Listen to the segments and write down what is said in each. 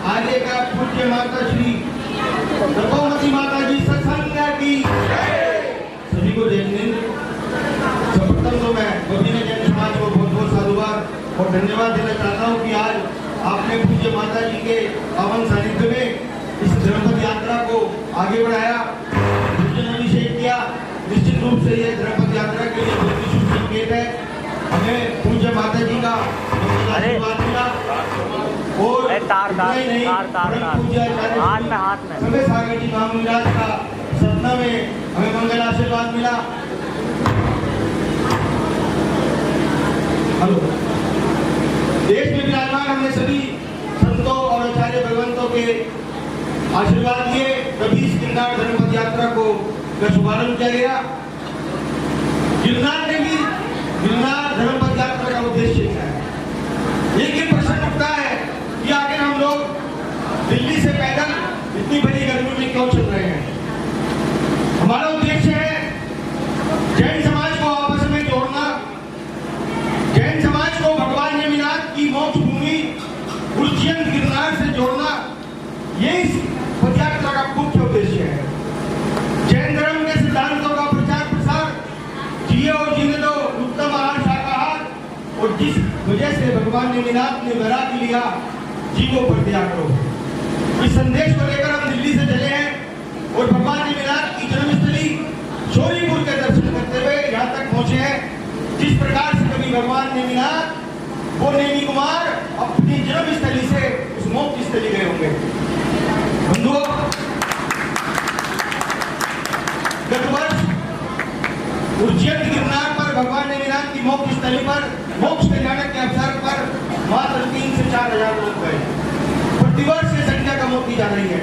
आगे का पूज्य माता श्री भगवती माता जी सत्संग की सभी को देखने सर्वप्रथम तो मैं गोविंद जैन समाज को बहुत बहुत साधुवाद और धन्यवाद देना चाहता हूँ कि आज आपने पूज्य माता जी के पावन सानिध्य में इस धर्मपद यात्रा को आगे बढ़ाया, अभिषेक किया। निश्चित रूप से ये धर्मपद यात्रा के लिए बहुत ही शुभ संकेत है। हमें पूज्य माता जी का आशीर्वाद मिला और हाथ में समय सागर जी महाराज का सपना में हमें मंगल आशीर्वाद मिला। हेलो, देश में विराजमान हमने सभी संतों और आचार्य भगवंतों के आशीर्वाद लिए तभी इस गिरनार धर्मपद यात्रा को शुभारंभ किया गया। गिरनार धर्मपद यात्रा का उद्देश्य क्या है? लेकिन प्रश्न उठता है कि आखिर हम लोग दिल्ली से पैदल इतनी बड़ी गर्मी में क्यों चल रहे हैं? हमारा उद्देश्य है जैन समाज को आपस में जोड़ना, जैन समाज को भगवान नेमिनाथ की मोक्ष भूमि उज्जैन गिरनार से जोड़ना, ये इस पदयात्रा का मुख्य उद्देश्य है। जैन धर्म के सिद्धांतों का प्रचार प्रसार, जिए और जीने दो, उत्तम आहार शाकाहार, और जिस वजह से भगवान नेमिनाथ ने वैराग्य लिया, जीवों पर दया करो, इस संदेश को लेकर हम दिल्ली से चले हैं और भगवान नेमिनाथ की जन्मस्थली शौरीपुर के दर्शन करते हुए यहाँ तक पहुंचे हैं। जिस प्रकार से कभी भगवान नेमिनाथ वो नेमी कुमार अपनी जन्मस्थली से उस मोक्ष स्थली गए होंगे। बंधुओं, गत वर्ष उज्जैन गिरनार पर भगवान नेमिनाथ की मोक्ष स्थली पर मोक्ष कल्याणक के अवसर पर मात्र 3 से 4 हजार लोग गए। प्रतिवर्ष ये संख्या कम होती जा रही है।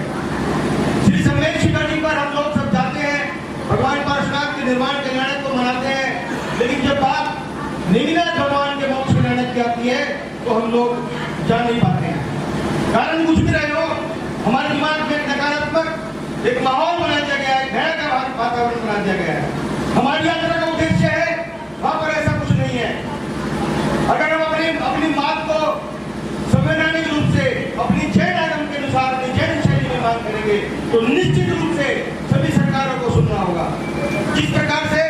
श्री सम्मेद शिखर जी पर हम लोग सब जाते हैं, भगवान पार्श्वनाथ के निर्माण कल्याणक को मनाते हैं, लेकिन जब बात नेमिनाथ भगवान के मोक्ष कल्याणक की आती है तो हम लोग जा नहीं पाते हैं। कारण कुछ भी रहे हो, हमारे दिमाग में नकारात्मक एक माहौल बना दिया गया है, भय का वातावरण बना दिया गया है। हमारी यात्रा का उद्देश्य है, वहां पर ऐसा कुछ नहीं है। अगर हम अपनी बात को संवैधानिक रूप से अपनी जैन आगम के अनुसार अपनी जैन शैली में बात करेंगे तो निश्चित रूप से सभी सरकारों को सुनना होगा। जिस प्रकार से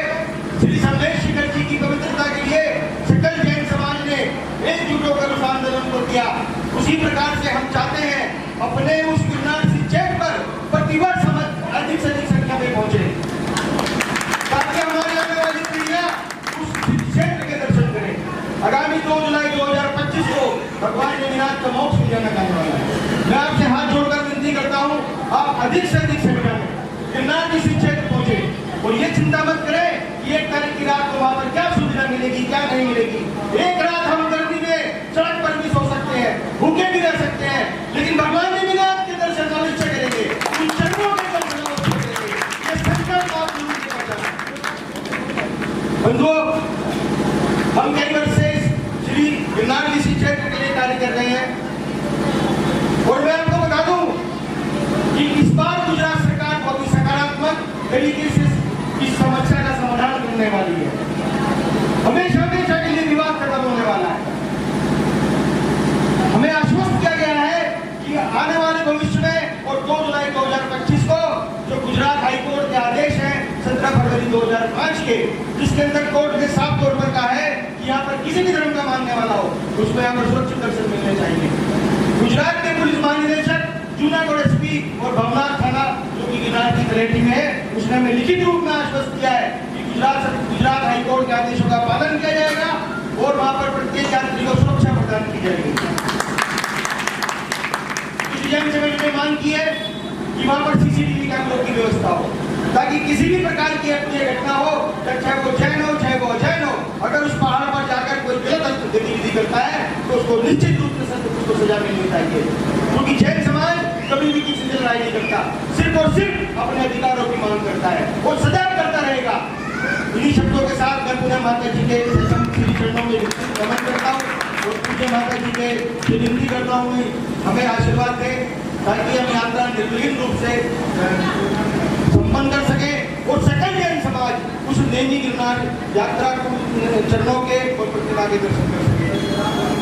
श्री सम्मेद शिखर जी की पवित्रता के लिए सकल जैन समाज ने एकजुट होकर उस आंदोलन को किया, उसी प्रकार से हम चाहते हैं अपने उस गिरनार सिंचन पर प्रतिवर्ष हम अधिक से अधिक संख्या में पहुंचे, ताकि हमारी आने वाली पीढ़ियां उस क्षेत्र के दर्शन करें। आगामी 2 जुलाई 2025 को भगवान नेमिनाथ का मोक्ष कल्याणक आने वाला है। मैं आपसे हाथ जोड़कर विनती करता हूं, आप अधिक से अधिक संख्या में गिरनार की क्षेत्र पहुंचे और ये चिंता मत करें कि 1 तारीख की रात को वहां पर क्या सुविधा मिलेगी, क्या नहीं मिलेगी। एक रात हम गर्मी में सड़क पर भी सो सकते हैं, भूखे भी रह सकते हैं, लेकिन भगवान नेमिनाथ के दर्शन अवश्य करेंगे, उन चरणों के दर्शन अवश्य करेंगे। ये संकल्प आप जरूर करना। बंधुओं, हम कई वर्ष से श्री गिरनार ऋषि क्षेत्र के लिए कार्य कर रहे हैं और मैं आपको बता दूं कि इस बार गुजरात सरकार बहुत ही सकारात्मक तरीके से इस समस्या का समाधान करने वाली है। हमेशा हमेशा के लिए विवाद खत्म होने वाला है। हमें आश्वस्त किया गया है कि आने वाले भविष्य में और 2 जुलाई 2025 को जो गुजरात हाईकोर्ट के आदेश हैं 17 फरवरी 2005 के, जिसके अंदर कोर्ट ने साफ तौर पर कहा है कि यहाँ पर किसी भी धर्म का मानने वाला हो उसमें यहाँ पर सुरक्षित दर्शन मिलने चाहिए। गुजरात के पुलिस महानिदेशक जूनागढ़ एसपी और भवनाथ थाना जो कि गिरनार की तलेटी में है, उसने हमें लिखित रूप में आश्वस्त किया है कि गुजरात हाईकोर्ट के आदेशों का पालन किया जाएगा और वहां पर प्रत्येक यात्री को सुरक्षा प्रदान की जाएगी। जैन समाज ने मांग की है कि वहां पर सीसीटीवी कैमरों की व्यवस्था हो, ताकि किसी भी प्रकार की अप्रिय घटना हो, चाहे वो जैन हो चाहे वो अजैन हो, अगर उस पहाड़ पर जाकर कोई गलत गतिविधि करता है तो उसको निश्चित रूप से उसको सजा मिलनी चाहिए। क्योंकि जैन समाज कभी भी किसी से लड़ाई नहीं करता, सिर्फ और सिर्फ अपने अधिकारों की मांग करता है और सदैव करता रहेगा। इन्हीं शब्दों के साथ मैं पुनः माता जी के श्री चरणों में नमन करता हूँ और पूज्य माता जी के विनती करता हूँ हमें आशीर्वाद दें, ताकि हम यात्रा निर्विघ्न रूप से संपन्न कर सके और सकल जैन समाज उस नेमी गिरनार यात्रा को चरणों के और प्रतिमा के दर्शन कर सके।